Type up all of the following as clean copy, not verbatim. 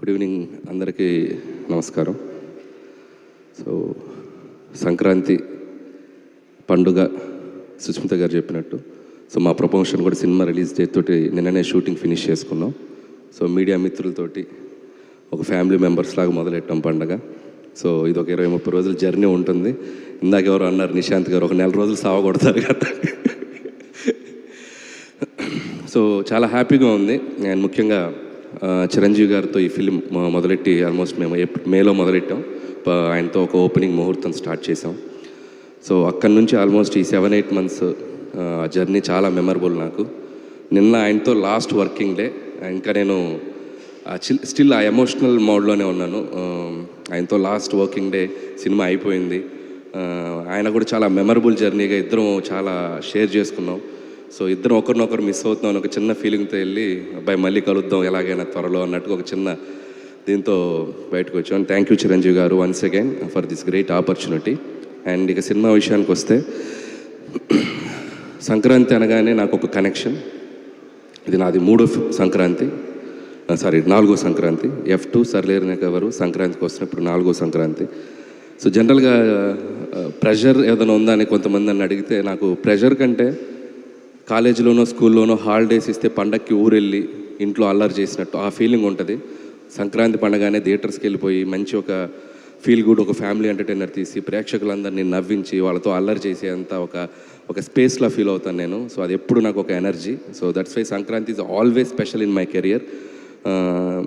Good evening అందరికీ నమస్కారం. So Sankranti పండుగ సుస్మిత గారు చెప్పినట్టు సో మా ప్రమోషన్ కూడా సినిమా రిలీజ్ డేట్ తోటి నిన్ననే షూటింగ్ ఫినిష్ చేసుకున్నాం. సో మీడియా మిత్రులతోటి ఒక ఫ్యామిలీ మెంబర్స్ లాగా మొదలెట్టాం పండుగ. సో ఇది ఒక 20-30 రోజుల జర్నీ ఉంటుంది. ఇందాక ఎవరు అన్నారు నిశాంత్ గారు ఒక 4 రోజులు సావగొడతారు కదా. సో చాలా హ్యాపీగా ఉంది. అండ్ ముఖ్యంగా చిరంజీవి గారితో ఈ ఫిలిం మొదలెట్టి ఆల్మోస్ట్ మేము మేలో మొదలెట్టాం. ఆయనతో ఒక ఓపెనింగ్ ముహూర్తం స్టార్ట్ చేసాం. సో అక్కడి నుంచి ఆల్మోస్ట్ ఈ 7-8 మంత్స్ జర్నీ చాలా మెమరబుల్ నాకు. నిన్న ఆయనతో లాస్ట్ వర్కింగ్ డే. ఇంకా నేను స్టిల్ ఆ ఎమోషనల్ మోడ్లోనే ఉన్నాను. ఆయనతో లాస్ట్ వర్కింగ్ డే సినిమా అయిపోయింది. ఆయన కూడా చాలా మెమరబుల్ జర్నీగా ఇద్దరం చాలా షేర్ చేసుకున్నాం. సో ఇద్దరం ఒకరినొకరు మిస్ అవుతున్నాం ఒక చిన్న ఫీలింగ్తో వెళ్ళి అబ్బాయి మళ్ళీ కలుద్దాం ఎలాగైనా త్వరలో అన్నట్టుగా ఒక చిన్న దీంతో బయటకు వచ్చాం. థ్యాంక్ యూ చిరంజీవి గారు once again for this great opportunity. And ఇక సినిమా విషయానికి వస్తే సంక్రాంతి అనగానే నాకు ఒక కనెక్షన్. ఇది నాది 3వ సంక్రాంతి, 4వ సంక్రాంతి. F2 సర్లేరునే కవరు సంక్రాంతికి వస్తున్నప్పుడు 4వ సంక్రాంతి. సో జనరల్గా ప్రెషర్ ఏదైనా ఉందా అని కొంతమంది నన్ను అడిగితే నాకు ప్రెషర్ కంటే కాలేజీలోనో స్కూల్లోనో హాలిడేస్ ఇస్తే పండక్కి ఊరెళ్ళి ఇంట్లో అల్లరి చేసినట్టు ఆ ఫీలింగ్ ఉంటుంది. సంక్రాంతి పండగానే థియేటర్స్కి వెళ్ళిపోయి మంచి ఒక ఫీల్ గుడ్ ఒక ఫ్యామిలీ ఎంటర్టైనర్ తీసి ప్రేక్షకులందరినీ నవ్వించి వాళ్ళతో అల్లరి చేసేంత ఒక స్పేస్లో ఫీల్ అవుతాను నేను. సో అది ఎప్పుడు నాకు ఒక energy. So that's why Sankranti is always special in my career.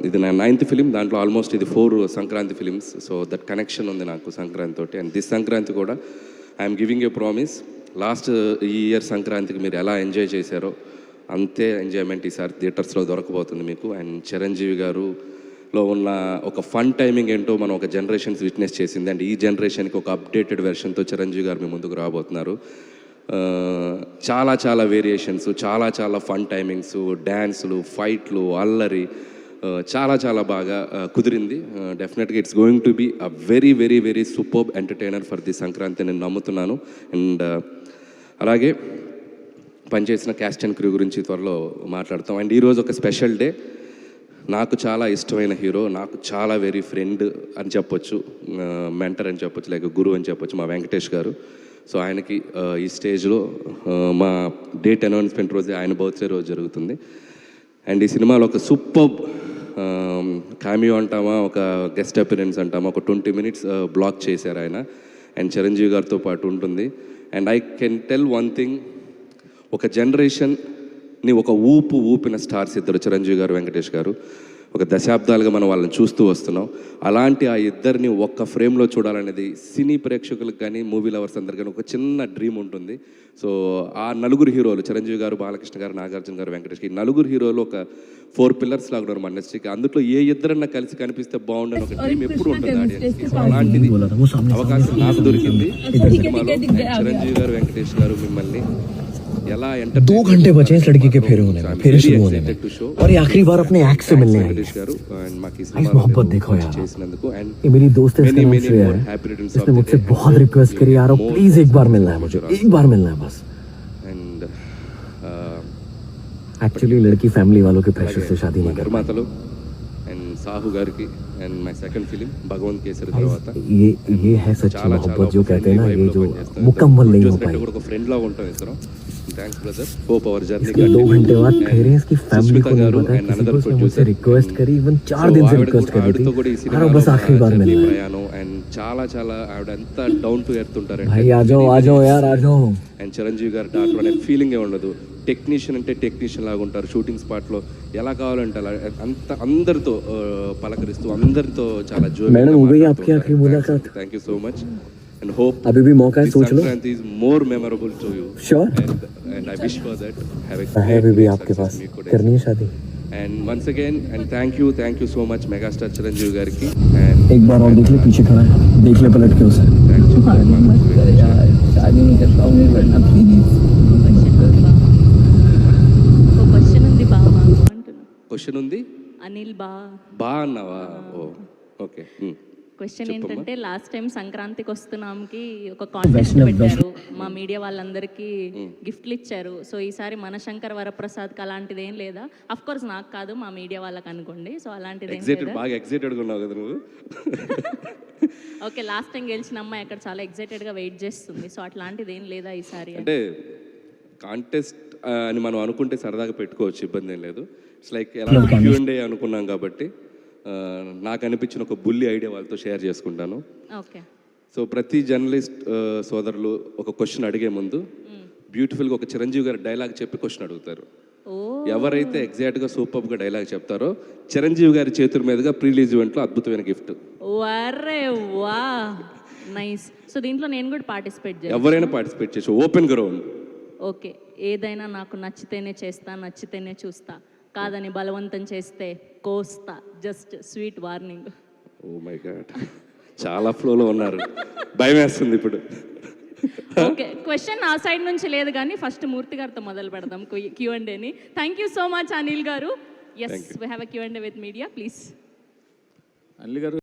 ఇది నా 9th ఫిలిం. దాంట్లో ఆల్మోస్ట్ ఇది 4 Sankranti films. So that connection ఉంది నాకు సంక్రాంతి తోటి. అండ్ దిస్ సంక్రాంతి కూడా I'm giving a promise. Last ఈ ఇయర్ సంక్రాంతికి మీరు ఎలా ఎంజాయ్ చేశారో అంతే ఎంజాయ్మెంట్ ఈసారి థియేటర్స్లో దొరకబోతుంది మీకు. అండ్ చిరంజీవి గారులో ఉన్న ఒక ఫన్ టైమింగ్ ఏంటో మనం ఒక జనరేషన్స్ విట్నెస్ చేసింది. అండ్ ఈ జనరేషన్కి ఒక అప్డేటెడ్ వెర్షన్తో చిరంజీవి గారు మీ ముందుకు రాబోతున్నారు. చాలా వేరియేషన్స్, చాలా ఫన్ టైమింగ్స్, డ్యాన్సులు, ఫైట్లు, అల్లరి చాలా బాగా కుదిరింది. డెఫినెట్గా it's going to be a very superb entertainer for the Sankranti నేను నమ్ముతున్నాను. అండ్ అలాగే పనిచేసిన క్యాస్ట్ అండ్ క్రూ గురించి త్వరలో మాట్లాడతాం. అండ్ ఈరోజు ఒక స్పెషల్ డే. నాకు చాలా ఇష్టమైన హీరో, నాకు చాలా వెరీ ఫ్రెండ్ అని చెప్పొచ్చు, మెంటర్ అని చెప్పొచ్చు, లైక్ గురువు అని చెప్పొచ్చు, మా వెంకటేష్ గారు. సో ఆయనకి ఈ స్టేజ్లో మా డేట్ అనౌన్స్మెంట్ రోజే ఆయన బర్త్డే రోజు జరుగుతుంది. అండ్ ఈ సినిమాలో ఒక సూపర్బ్ కామియో అంటామా, ఒక గెస్ట్ అపిరెన్స్ అంటామా, ఒక 20 minutes బ్లాక్ చేశారు ఆయన. అండ్ చిరంజీవి గారితో పాటు ఉంటుంది. And I can tell one thing, ఒక జనరేషన్ని ఒక ఊపిన స్టార్స్ ఇద్దరు, చిరంజీవి గారు, వెంకటేష్ గారు. ఒక దశాబ్దాలుగా మనం వాళ్ళని చూస్తూ వస్తున్నాం. అలాంటి ఆ ఇద్దరిని ఒక్క ఫ్రేమ్లో చూడాలనేది సినీ ప్రేక్షకులకు కానీ మూవీ లవర్స్ అందరికీ కానీ ఒక చిన్న డ్రీమ్ ఉంటుంది. సో ఆ 4 హీరోలు చిరంజీవి గారు, బాలకృష్ణ గారు, నాగార్జున గారు, వెంకటేష్, ఈ 4 హీరోలు ఒక 4 pillars లాగా ఉన్నారు మన ఇండస్ట్రీకి. అందులో ఏ ఇద్దరన్నా కలిసి కనిపిస్తే బాగుండని ఒక డ్రీమ్ ఎప్పుడు ఉంటుంది ఆడియన్స్కి. సో అలాంటిది అవకాశం నాకు దొరికింది సినిమాలో. చిరంజీవి గారు, వెంకటేష్ గారు మిమ్మల్ని ఎలా 2 घंटे बचे इस लड़की के फेरे होने में, फेरे शुरू होने में, और ये आखिरी बार अपने एक्स से मिलने आई है. मोहब्बत देखो यार, ये मेरी दोस्त है, इसका नाम श्रेया है. इसने मुझसे बहुत रिक्वेस्ट करी यार, प्लीज एक बार मिलना है मुझे, एक बार मिलना है बस. एक्चुअली लड़की फैमिली वालों के प्रेशर से शादी नहीं कर पाती. साहू गार की एंड माय सेकंड फिल्म भगवान केसरी తర్వాత ये है सच्ची मोहब्बत जो कहते हैं ना, ये जो मुकम्मल नहीं हो पाई. ఒక ఫ్రెండ్ లా ఉంటాం ఇద్దరం. Thanks brother. Hope our journey 2 घंटे बाद फेरे इसकी फैमिली को नहीं पता, किसी को उसने मुझसे रिक्वेस्ट करी, इवन 4 दिन से रिक्वेस्ट करी थी. और बस आखिरी बार मिले. ప్రయాణం అండ్ చాలా ఆవిడ అంతా డౌన్ టు ఎర్త్ ఉంటారండి. भाई आ जाओ यार आ जाओ. అండ్ చిరంజీవి గారు డాక్టర్ అనే ఫీలింగే ఉండదు. టెక్నీషియన్ అంటే టెక్నీషియన్ లాగా ఉంటారు. షూటింగ్ స్పాట్లో ఎలా కావాలంటే అలా అందరితో పలకరిస్తూ అందరితో చాలా thank you so much. And hope अभी भी मौका है, सोच लो. Sankrant is more memorable to you. Sure. And I wish for that. Have a है अभी भी आपके पास करनी है शादी. And once again and thank you so much megastar Chiranjeevi gariki. And एक बार और देख ले, पीछे खड़ा है, देख ले पलट के उसे. thank you so much. शादी नहीं कर पाऊंगी वरना प्लीज. క్వశ్చన్ ఉంది అనిల్ బా అన్నావా? ఓ ఓకే. క్వశ్చన్ ఏంటంటే లాస్ట్ టైం సంక్రాంతికి వస్తున్నాంకి ఒక కాంటెస్ట్ పెట్టారు, మా మీడియా వాళ్ళందరికీ గిఫ్ట్లు ఇచ్చారు. సో ఈసారి మన శంకర్ వరప్రసాద్కి అలాంటిది ఏం లేదా? అఫ్ కోర్స్ నాకు కాదు, మా మీడియా వాళ్ళకి అనుకోండి. సో అలాంటిది ఏం ఎగ్జైటెడ్, లేదా? బాగా ఎగ్జైటెడ్గా ఉన్నావు కదా నువ్వు. ఓకే, లాస్ట్ టైం గెలిచిన అమ్మాయి అక్కడ చాలా ఎగ్జైటెడ్గా వెయిట్ చేస్తుంది. సో అట్లాంటిది ఏం లేదా ఈసారి? అంటే కాంటెస్ట్ అని మనం అనుకుంటే సరదాగా పెట్టుకోవచ్చు, ఇబ్బంది ఏం లేదు. ఇట్స్ లైక్ ఎలా Q&A అనుకున్నాం కాబట్టి నాకు అనిపించిన ఒక బుల్లి ఐడియా వాళ్ళతో షేర్ చేసుకుంటాను. ఓకే, సో ప్రతి జర్నలిస్ట్ సోదరులు ఒక క్వశ్చన్ అడిగే ముందు బ్యూటిఫుల్గా ఒక చిరంజీవి గారి డైలాగ్ చెప్పి క్వశ్చన్ అడుగుతారు. ఓ ఎవరైతే ఎగ్జాక్ట్గా సూపర్గా డైలాగ్ చెప్తారో చిరంజీవి గారి చేతుల మీదుగా ప్రీ రిలీజ్ ఈవెంట్లో అద్భుతమైన గిఫ్ట్. వరే వా, నైస్. సో దీంట్లో నేను కూడా పార్టిసిపేట్ చేయాలి? ఎవరైనా పార్టిసిపేట్ చేయొచ్చు, ఓపెన్ గ్రౌండ్. ఓకే, ఏదైనా నాకు నచ్చితేనే చేస్తా, నచ్చితేనే చూస్తా, కాదని బలవంతం చేస్తే కోస్తా. Just sweet warning. Oh my god, చాలా ఫ్లోలో ఉన్నారు, భయం వేస్తుంది ఇప్పుడు. ఓకే, క్వశ్చన్ నా సైడ్ నుంచి లేదు కానీ ఫస్ట్ మూర్తి గారితో మొదలు పెడదాం Q&Aని. Thank you so much Anil garu. Yes, we have a Q&A with media, please. Anil గారు